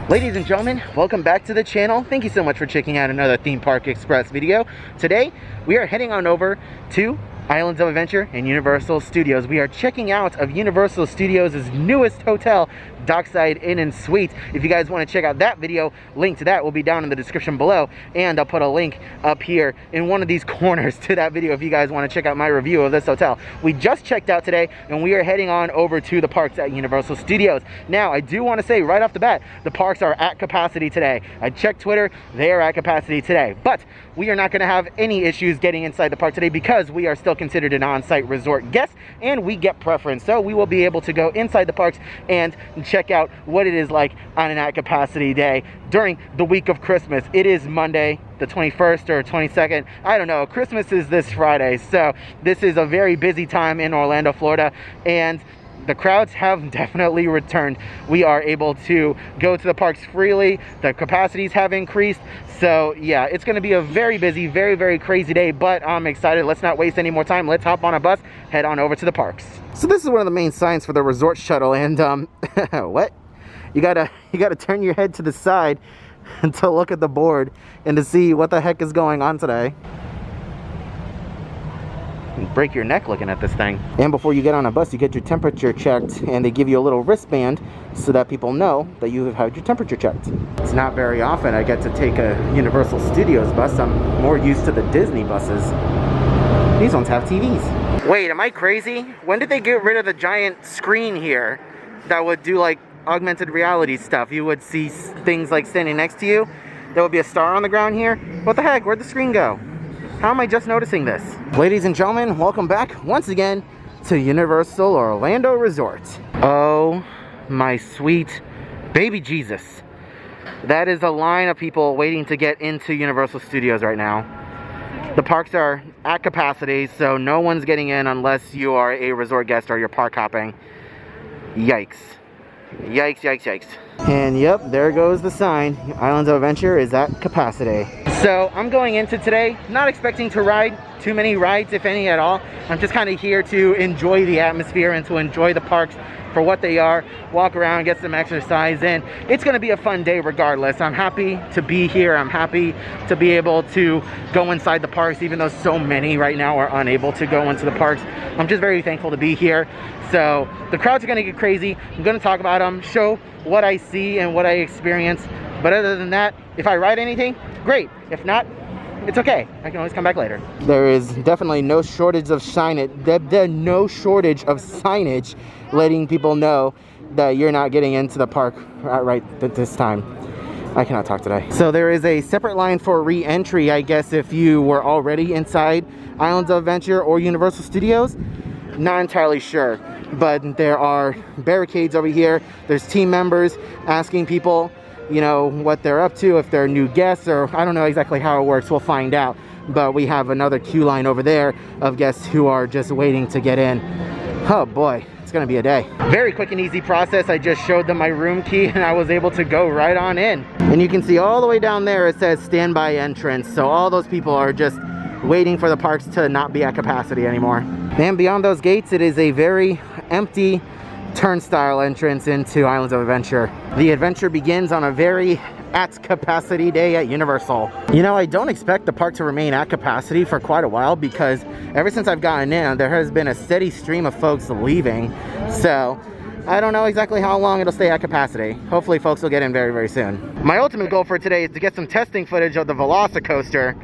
Ladies and gentlemen, welcome back to the channel. Thank you so much for checking out another Theme Park Express video. Today, we are heading on over to Islands of Adventure and Universal Studios. We are checking out of Universal Studios' newest hotel, Dockside Inn & Suite. If you guys want to check out that video, link to that will be down in the description below, and I'll put a link up here in one of these corners to that video if you guys want to check out my review of this hotel. We just checked out today and we are heading on over to the parks at Universal Studios. Now, I do want to say right off the bat, the parks are at capacity today. I checked Twitter, they are at capacity today, but we are not going to have any issues getting inside the park today because we are still considered an on-site resort guest and we get preference. So we will be able to go inside the parks and check out what it is like on an at capacity day during the week of Christmas. It is Monday the 21st or 22nd, I don't know. Christmas is this Friday, so this is a very busy time in Orlando, Florida, and the crowds have definitely returned. We are able to go to the parks freely. The capacities have increased. So yeah, it's going to be a very busy, very crazy day, but I'm excited. Let's not waste any more time. Let's hop on a bus, head on over to the parks. So this is one of the main signs for the resort shuttle, and what? You gotta turn your head to the side to look at the board and to see what the heck is going on today. You break your neck looking at this thing. And before you get on a bus, you get your temperature checked, and they give you a little wristband so that people know that you have had your temperature checked. It's not very often I get to take a Universal Studios bus. I'm more used to the Disney buses. These ones have TVs. Wait, am I crazy? When did they get rid of the giant screen here that would do like augmented reality stuff? You would see things like standing next to you. There would be a star on the ground here. What the heck? Where'd the screen go? How am I just noticing this? Ladies and gentlemen, welcome back once again to Universal Orlando Resort. Oh my sweet baby Jesus. That is a line of people waiting to get into Universal Studios right now. The parks are at capacity, so no one's getting in unless you are a resort guest or you're park hopping. Yikes. Yikes, yikes, yikes. And yep, there goes the sign. Islands of Adventure is at capacity. So I'm going into today not expecting to ride too many rides, if any at all. I'm just kind of here to enjoy the atmosphere and to enjoy the parks for what they are, walk around, get some exercise in. It's going to be a fun day regardless. I'm happy to be here. I'm happy to be able to go inside the parks, even though so many right now are unable to go into the parks. I'm just very thankful to be here. So the crowds are going to get crazy. I'm going to talk about them, show what I see and what I experience. But other than that, if I ride anything, great. If not, it's okay. I can always come back later. There is definitely no shortage of no shortage of signage letting people know that you're not getting into the park right at this time. I cannot talk today. So there is a separate line for re-entry, I guess, if you were already inside Islands of Adventure or Universal Studios. Not entirely sure, but there are barricades over here. There's team members asking people, you know, what they're up to, if they're new guests, or I don't know exactly how it works. We'll find out. But we have another queue line over there of guests who are just waiting to get in. Oh boy, it's gonna be a day. Very quick and easy process. I just showed them my room key and I was able to go right on in. And you can see all the way down there it says standby entrance. So all those people are just waiting for the parks to not be at capacity anymore. And beyond those gates, it is a very empty turnstile entrance into Islands of Adventure. The adventure begins on a very at capacity day at Universal. You know, I don't expect the park to remain at capacity for quite a while because ever since I've gotten in, there has been a steady stream of folks leaving. So I don't know exactly how long it'll stay at capacity. Hopefully folks will get in very soon. My ultimate goal for today is to get some testing footage of the Velocicoaster.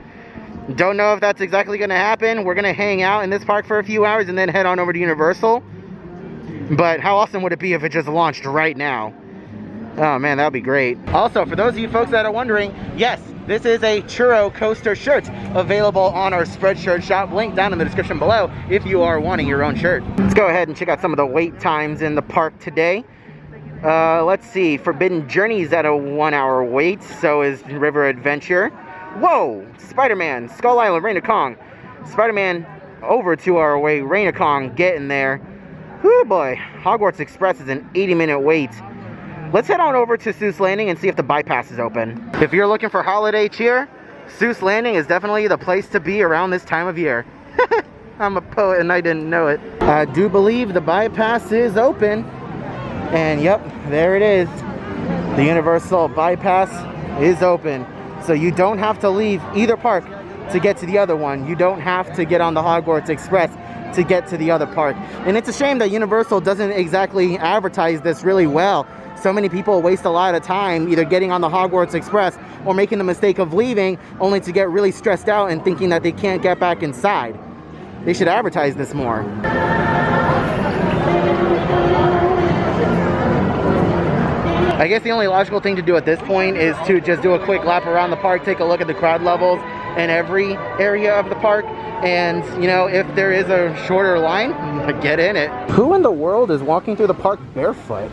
Don't know if that's exactly going to happen. We're going to hang out in this park for a few hours and then head on over to Universal. But how awesome would it be if it just launched right now? Oh man, that would be great. Also, for those of you folks that are wondering, yes, this is a churro coaster shirt available on our Spreadshirt shop. Link down in the description below if you are wanting your own shirt. Let's go ahead and check out some of the wait times in the park today. Let's see, Forbidden Journey's at a 1 hour wait, so is River Adventure. Whoa, Spider-Man, Skull Island, Reign of Kong. Spider-Man over 2 hour wait, Reign of Kong getting there. Whoo boy, Hogwarts Express is an 80-minute wait. Let's head on over to Seuss Landing and see if the bypass is open. If you're looking for holiday cheer, Seuss Landing is definitely the place to be around this time of year. I'm a poet and I didn't know it. I do believe the bypass is open. And yep, there it is. The Universal bypass is open, so you don't have to leave either park to get to the other one. You don't have to get on the Hogwarts Express to get to the other park. And it's a shame that Universal doesn't exactly advertise this really well. So many people waste a lot of time either getting on the Hogwarts Express or making the mistake of leaving only to get really stressed out and thinking that they can't get back inside. They should advertise this more. I guess the only logical thing to do at this point is to just do a quick lap around the park, take a look at the crowd levels in every area of the park, and you know, if there is a shorter line, get in it. Who in the world is walking through the park barefoot?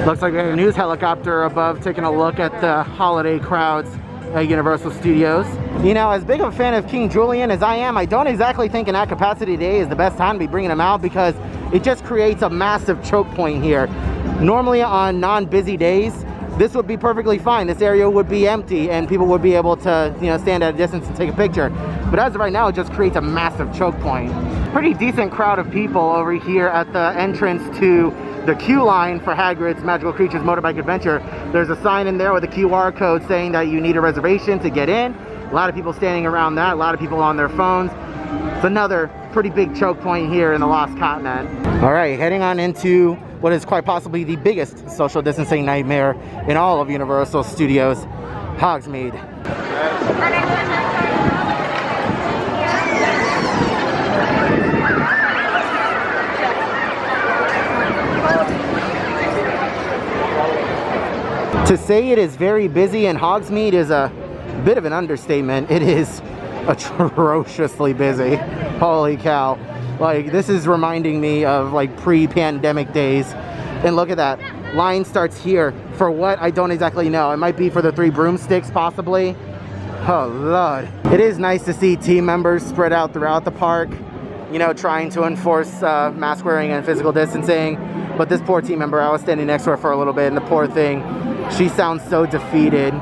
Looks like we have a news helicopter above taking a look at the holiday crowds at Universal Studios. You know, as big of a fan of King Julian as I am, I don't exactly think an at capacity day is the best time to be bringing him out, because it just creates a massive choke point here. Normally on non-busy days, this would be perfectly fine. This area would be empty and people would be able to, you know, stand at a distance and take a picture. But as of right now, it just creates a massive choke point. Pretty decent crowd of people over here at the entrance to the queue line for Hagrid's Magical Creatures Motorbike Adventure. There's a sign in there with a QR code saying that you need a reservation to get in. A lot of people standing around that, a lot of people on their phones. It's another pretty big choke point here in the Lost Continent. All right, heading on into what is quite possibly the biggest social distancing nightmare in all of Universal Studios, Hogsmeade. To say it is very busy in Hogsmeade is a bit of an understatement. It is atrociously busy. Holy cow. Like, this is reminding me of like pre-pandemic days. And look at that. Line starts here. For what? I don't exactly know. It might be for the 3 broomsticks, possibly. Oh, Lord. It is nice to see team members spread out throughout the park, you know, trying to enforce mask wearing and physical distancing. But this poor team member, I was standing next to her for a little bit, and the poor thing, she sounds so defeated.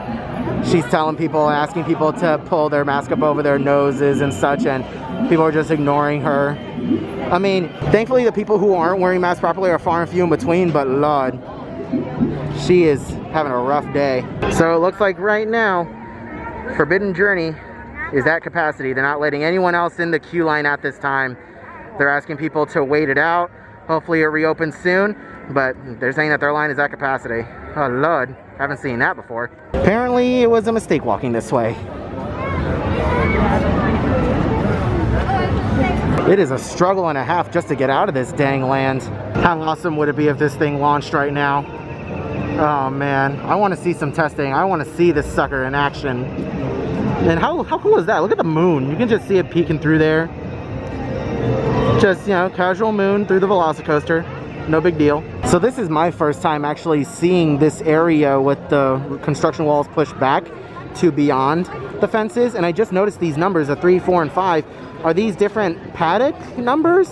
She's telling people, asking people to pull their mask up over their noses and such, and people are just ignoring her. I mean, thankfully the people who aren't wearing masks properly are far and few in between, but Lord, she is having a rough day. So it looks like right now, Forbidden Journey is at capacity. They're not letting anyone else in the queue line at this time. They're asking people to wait it out. Hopefully it reopens soon, but they're saying that their line is at capacity. Oh Lord, haven't seen that before. Apparently it was a mistake walking this way. It is a struggle and a half just to get out of this dang land. How awesome would it be if this thing launched right now? Oh man, I want to see some testing. I want to see this sucker in action. And how cool is that? Look at the moon. You can just see it peeking through there. Just, you know, casual moon through the Velocicoaster. No big deal. So this is my first time actually seeing this area with the construction walls pushed back to beyond the fences. And I just noticed these numbers, the 3, 4, and 5. Are these different paddock numbers?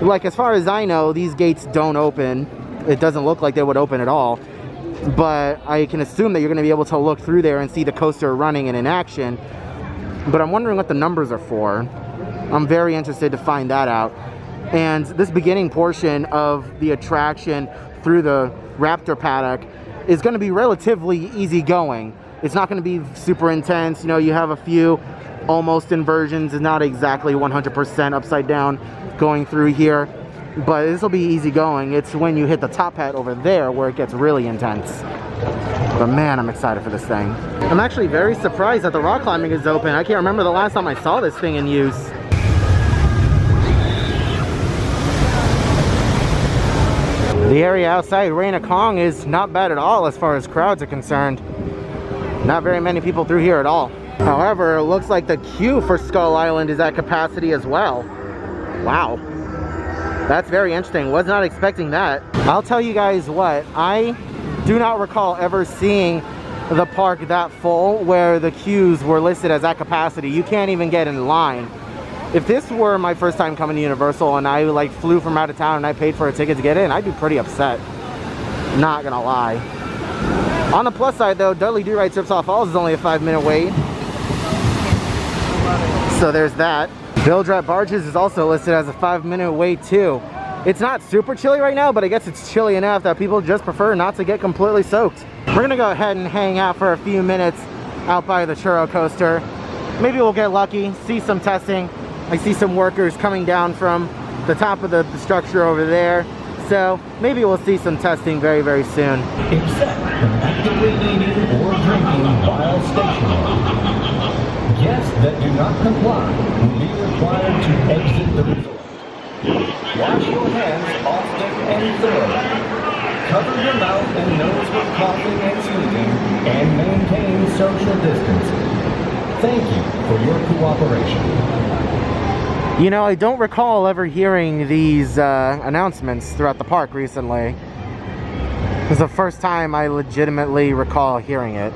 Like, as far as I know, these gates don't open. It doesn't look like they would open at all. But I can assume that you're going to be able to look through there and see the coaster running and in action. But I'm wondering what the numbers are for. I'm very interested to find that out. And this beginning portion of the attraction through the Raptor paddock is going to be relatively easy going. It's not going to be super intense. You know, you have a few almost inversions. It's not exactly 100% upside down going through here, but this will be easy going. It's when you hit the top hat over there where it gets really intense. But man, I'm excited for this thing. I'm actually very surprised that the rock climbing is open. I can't remember the last time I saw this thing in use. The area outside Reign of Kong is not bad at all as far as crowds are concerned. Not very many people through here at all. However, it looks like the queue for Skull Island is at capacity as well. Wow. That's very interesting. Was not expecting that. I'll tell you guys what, I do not recall ever seeing the park that full where the queues were listed as at capacity. You can't even get in line. If this were my first time coming to Universal and I like flew from out of town and I paid for a ticket to get in, I'd be pretty upset. Not gonna lie. On the plus side though, Dudley Do-Right Ripsaw Falls is only a 5-minute wait. So there's that. Bilge Rat Barges is also listed as a 5-minute wait too. It's not super chilly right now, but I guess it's chilly enough that people just prefer not to get completely soaked. We're gonna go ahead and hang out for a few minutes out by the churro coaster. Maybe we'll get lucky, see some testing. I see some workers coming down from the top of the structure over there. So maybe we'll see some testing very, very soon. Except when actively eating or drinking while stationary. Guests that do not comply will be required to exit the resort. Wash your hands often and thoroughly. Cover your mouth and nose with coughing and sneezing, and maintain social distancing. Thank you for your cooperation. You know, I don't recall ever hearing these announcements throughout the park recently. This is the first time I legitimately recall hearing it.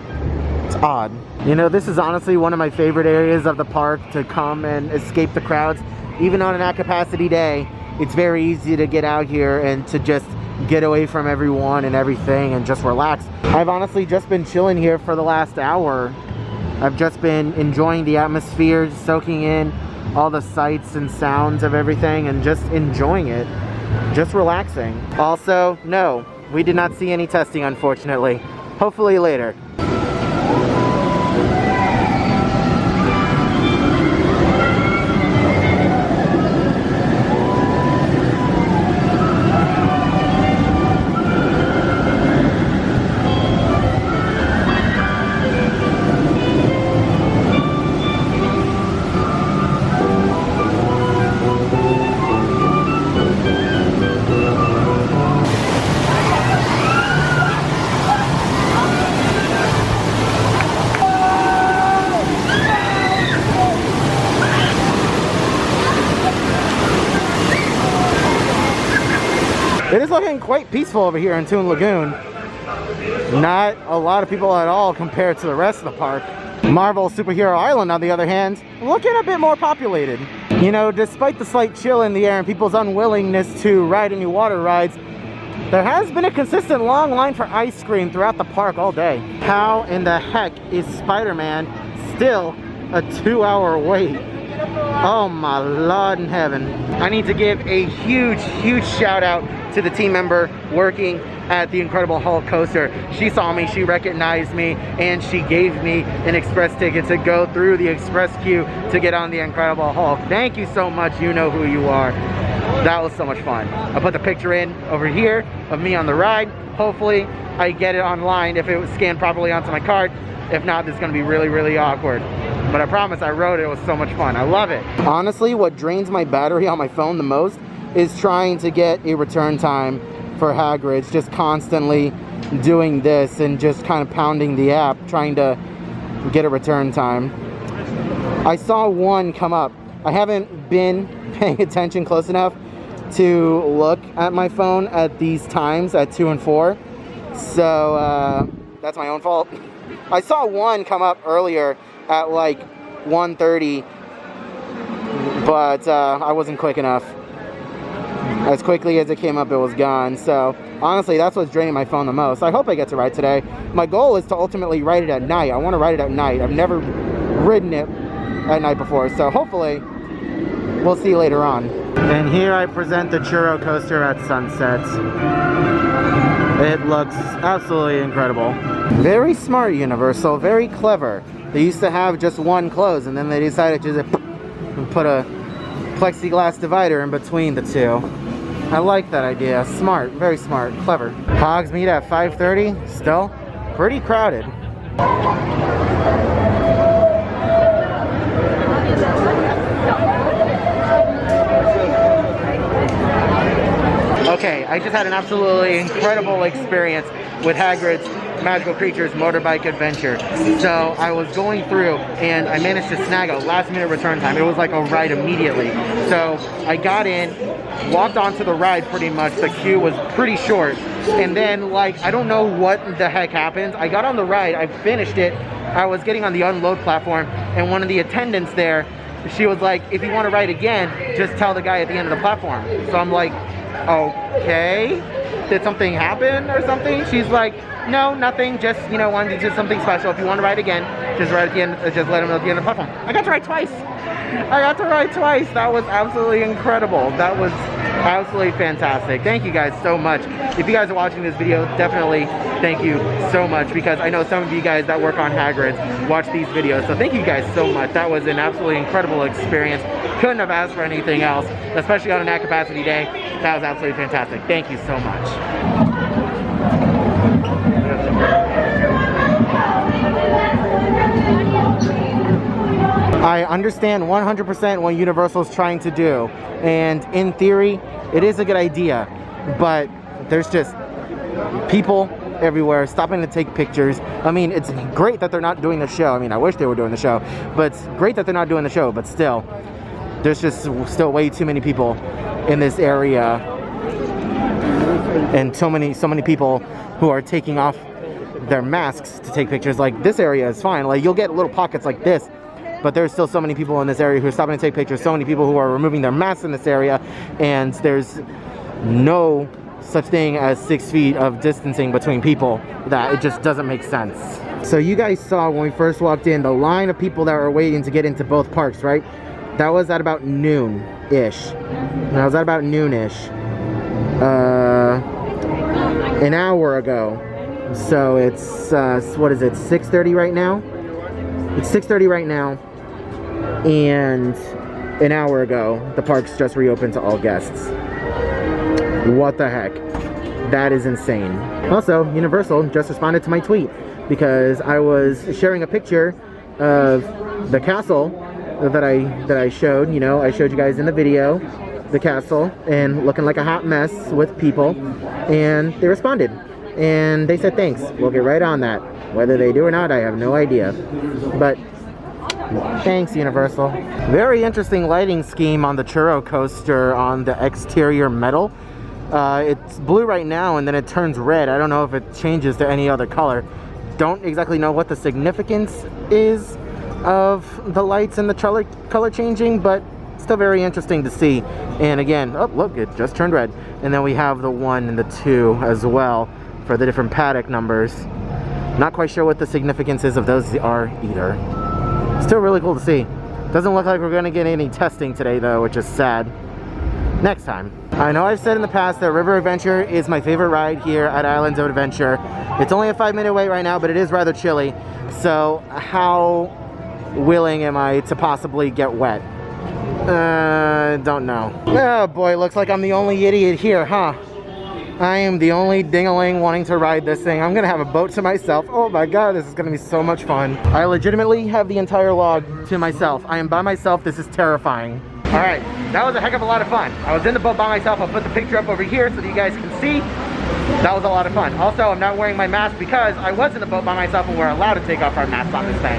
It's odd. You know, this is honestly one of my favorite areas of the park to come and escape the crowds. Even on an at-capacity day, it's very easy to get out here and to just get away from everyone and everything and just relax. I've honestly just been chilling here for the last hour. I've just been enjoying the atmosphere, soaking in all the sights and sounds of everything and just enjoying it, just relaxing. Also, no, we did not see any testing, unfortunately. Hopefully later. It is looking quite peaceful over here in Toon Lagoon. Not a lot of people at all compared to the rest of the park. Marvel Superhero Island, on the other hand, looking a bit more populated. You know, despite the slight chill in the air and people's unwillingness to ride any water rides, there has been a consistent long line for ice cream throughout the park all day. How in the heck is Spider-Man still a 2-hour wait? Oh my Lord in heaven. I need to give a huge shout out to the team member working at the Incredible Hulk coaster. She saw me, she recognized me, and she gave me an express ticket to go through the express queue to get on the Incredible Hulk. Thank you so much. You know who you are. That was so much fun. I put the picture in over here of me on the ride. Hopefully I get it online if it was scanned properly onto my card. If not, this is going to be really awkward. But I promise I wrote it. It was so much fun. I love it. Honestly, what drains my battery on my phone the most is trying to get a return time for Hagrid's. Just constantly doing this and just kind of pounding the app, trying to get a return time. I saw one come up. I haven't been paying attention close enough to look at my phone at these times at 2 and 4. So that's my own fault. I saw one come up earlier at like 1:30, but I wasn't quick enough. As quickly as it came up, it was gone. So honestly, that's what's draining my phone the most. I hope I get to ride today. My goal is to ultimately ride it at night. I want to ride it at night. I've never ridden it at night before, so hopefully we'll see later on. And here I present the churro coaster at sunset. It looks absolutely incredible. Very smart, Universal, very clever. They used to have just one close, and then they decided to just put a plexiglass divider in between the two. I like that idea. Smart, very smart, clever. Hogsmeade at 5:30, still pretty crowded. Okay, I just had an absolutely incredible experience with Hagrid's Magical Creatures Motorbike Adventure. So I was going through and I managed to snag a last minute return time. It was like a ride immediately. So I got in, walked onto the ride pretty much. The queue was pretty short. And then like, I don't know what the heck happened. I got on the ride, I finished it. I was getting on the unload platform and one of the attendants there, she was like, if you want to ride again, just tell the guy at the end of the platform. So I'm like, okay, did something happen or something? She's like, no, nothing, just, you know, wanted to do something special. If you want to ride again, just ride at the end, just let him know at the end of the platform. I got to ride twice. I got to ride twice. That was absolutely incredible. That was Absolutely fantastic. Thank you guys so much. If you guys are watching this video, definitely thank you so much, because I know some of you guys that work on Hagrid's watch these videos. So thank you guys so much. That was an absolutely incredible experience. Couldn't have asked for anything else, especially on an at capacity day. That was absolutely fantastic. Thank you so much. I understand 100% what Universal's trying to do, and in theory, it is a good idea, but there's just people everywhere stopping to take pictures. I mean, it's great that they're not doing the show. I mean, I wish they were doing the show, but it's great that they're not doing the show, but still, there's just still way too many people in this area, and so many people who are taking off their masks to take pictures. Like, this area is fine. Like, you'll get little pockets like this, but there's still so many people in this area who are stopping to take pictures, so many people who are removing their masks in this area, and there's no such thing as 6 feet of distancing between people. That it just doesn't make sense. So you guys saw when we first walked in, the line of people that were waiting to get into both parks, right? That was at about noon-ish. That was at about noon-ish. An hour ago. So it's, what is it, 6:30 right now? It's 6:30 right now. And an hour ago, the parks just reopened to all guests. What the heck? That is insane. Also, Universal just responded to my tweet because I was sharing a picture of the castle that I showed. You know, I showed you guys in the video the castle and looking like a hot mess with people, and they responded and they said thanks. We'll get right on that. Whether they do or not, I have no idea. But thanks, Universal. Very interesting lighting scheme on the churro coaster on the exterior metal. It's blue right now and then it turns red. I don't know if it changes to any other color. Don't exactly know what the significance is of the lights and the color changing, but still very interesting to see. And again, oh look, it just turned red. And then we have the 1 and the 2 as well for the different paddock numbers. Not quite sure what the significance is of those are either. Still really cool to see. Doesn't look like we're going to get any testing today though, which is sad. Next time. I know I've said in the past that River Adventure is my favorite ride here at Islands of Adventure. It's only a 5-minute wait right now, but it is rather chilly. So how willing am I to possibly get wet? Don't know. Oh boy, looks like I'm the only idiot here, huh? I am the only ding-a-ling wanting to ride this thing. I'm gonna have a boat to myself. Oh my god, this is gonna be so much fun. I legitimately have the entire log to myself. I am by myself. This is terrifying. Alright, that was a heck of a lot of fun. I was in the boat by myself. I'll put the picture up over here so that you guys can see. That was a lot of fun. Also, I'm not wearing my mask because I was in the boat by myself and we're allowed to take off our masks on this thing.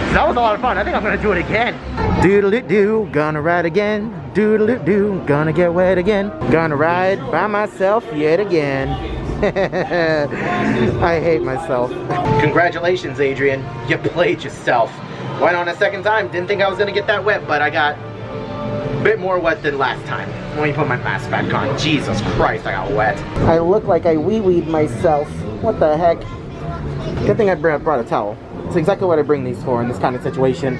So that was a lot of fun. I think I'm gonna do it again. Doodle-doo, gonna ride again. Doodle-doo, gonna get wet again. Gonna ride by myself yet again. I hate myself. Congratulations, Adrian. You played yourself. Went on a second time. Didn't think I was gonna get that wet, but I got a bit more wet than last time. Let me put my mask back on. Jesus Christ, I got wet. I look like I wee-weed myself. What the heck? Good thing I brought a towel. It's exactly what I bring these for in this kind of situation.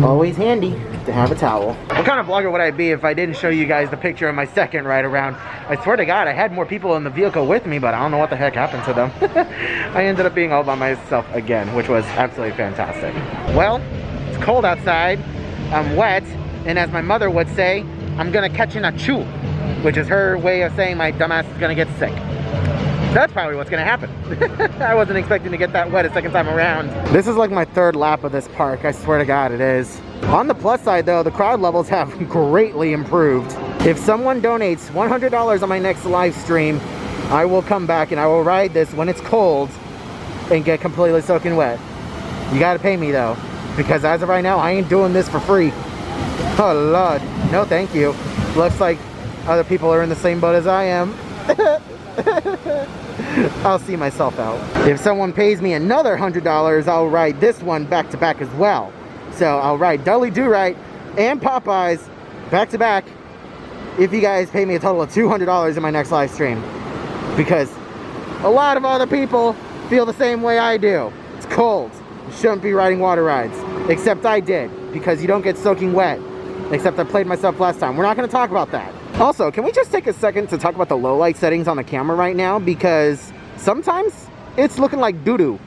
Always handy to have a towel. What kind of vlogger would I be if I didn't show you guys the picture of my second ride around? I swear to God, I had more people in the vehicle with me, but I don't know what the heck happened to them. I ended up being all by myself again, which was absolutely fantastic. Well, it's cold outside, I'm wet, and as my mother would say, I'm gonna catch in a chew, which is her way of saying my dumbass is gonna get sick. That's probably what's gonna happen. I wasn't expecting to get that wet a second time around. This is like my 3rd lap of this park. I swear to God it is. On the plus side though, the crowd levels have greatly improved. If someone donates $100 on my next live stream, I will come back and I will ride this when it's cold and get completely soaking wet. You gotta pay me though, because as of right now, I ain't doing this for free. Oh Lord, no thank you. Looks like other people are in the same boat as I am. I'll see myself out. If someone pays me another $100, I'll ride this one back to back as well. So I'll ride Dudley Do Right and Popeyes back to back if you guys pay me a total of $200 in my next live stream. Because a lot of other people feel the same way I do. It's cold. You shouldn't be riding water rides. Except I did, because you don't get soaking wet. Except I played myself last time. We're not going to talk about that. Also, can we just take a second to talk about the low light settings on the camera right now? Because sometimes it's looking like doo-doo,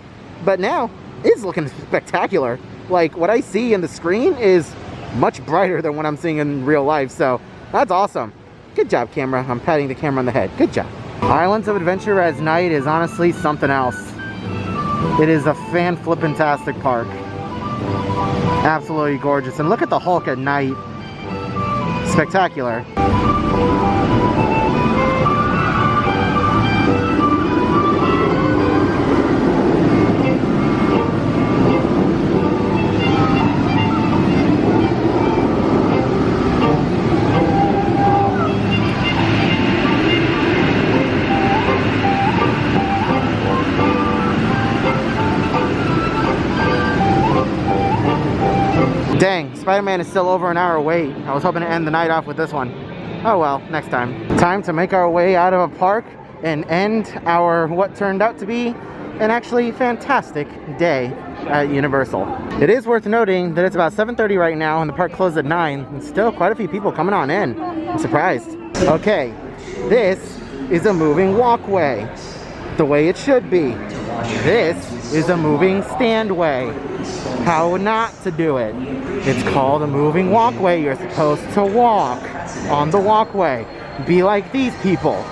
but now it's looking spectacular. Like, what I see in the screen is much brighter than what I'm seeing in real life, so that's awesome. Good job, camera. I'm patting the camera on the head. Good job. Islands of Adventure at night is honestly something else. It is a fan-flippin-tastic park. Absolutely gorgeous. And look at the Hulk at night. Spectacular. Dang, Spider-Man is still over an hour wait. I was hoping to end the night off with this one. Oh well, next time. Time to make our way out of a park and end our what turned out to be an actually fantastic day at Universal. It is worth noting that it's about 7:30 right now and the park closed at 9. And still quite a few people coming on in. I'm surprised. Okay, this is a moving walkway. The way it should be. This is a moving standway. How not to do it? It's called a moving walkway. You're supposed to walk on the walkway. Be like these people,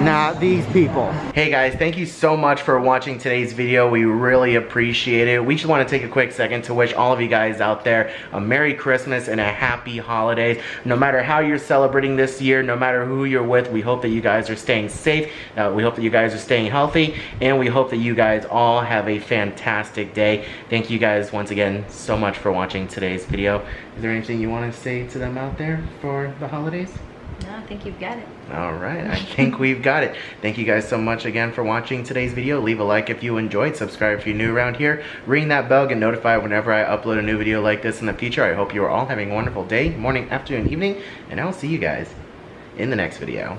not these people. Hey guys, thank you so much for watching today's video. We really appreciate it. We just want to take a quick second to wish all of you guys out there a Merry Christmas and a Happy Holidays. No matter how you're celebrating this year, no matter who you're with, we hope that you guys are staying safe. We hope that you guys are staying healthy, and we hope that you guys all have a fantastic day. Thank you guys once again so much for watching today's video. Is there anything you want to say to them out there for the holidays? No, I think you've got it. All right, I think we've got it. Thank you guys so much again for watching today's video. Leave a like if you enjoyed, subscribe if you're new around here, ring that bell, get notified whenever I upload a new video like this in the future. I hope you are all having a wonderful day, morning, afternoon, evening, and I'll see you guys in the next video.